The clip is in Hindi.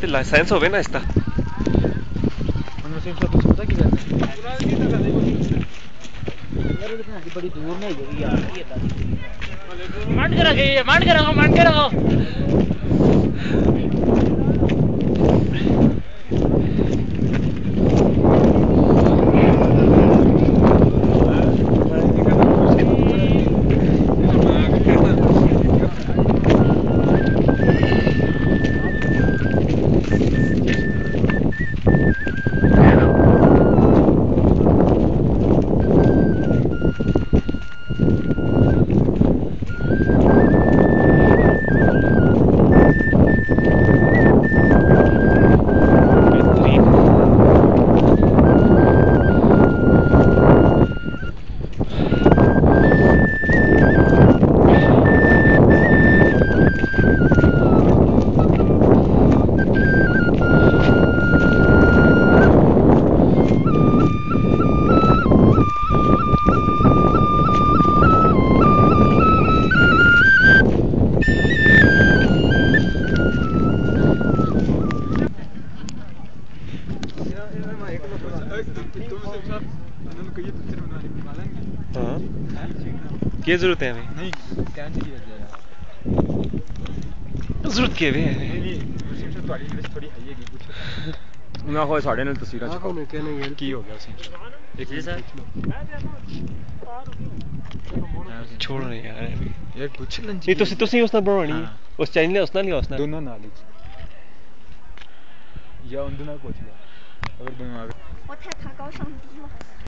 तो लाइसेंस होवे ना इसका बड़ी दूर में है यार ये मंड के रखे मंड के रखो मंड के रखो हाँ क्या जरूरत है हमें नहीं कैंसिल किया जाएगा जरूरत क्या है नहीं थोड़ी थोड़ी हाई है कुछ ना हो साढ़े नाल तस्वीरां च को मैं कहने यार की हो गया सिंह एक जी सर छोड़ रहे यार यार कुछ नहीं तो उस नाल बनानी है उस चैनल उस नाल या उस नाल दोनों नाल या उन दोनों पूछ लो अगर दोनों आ गए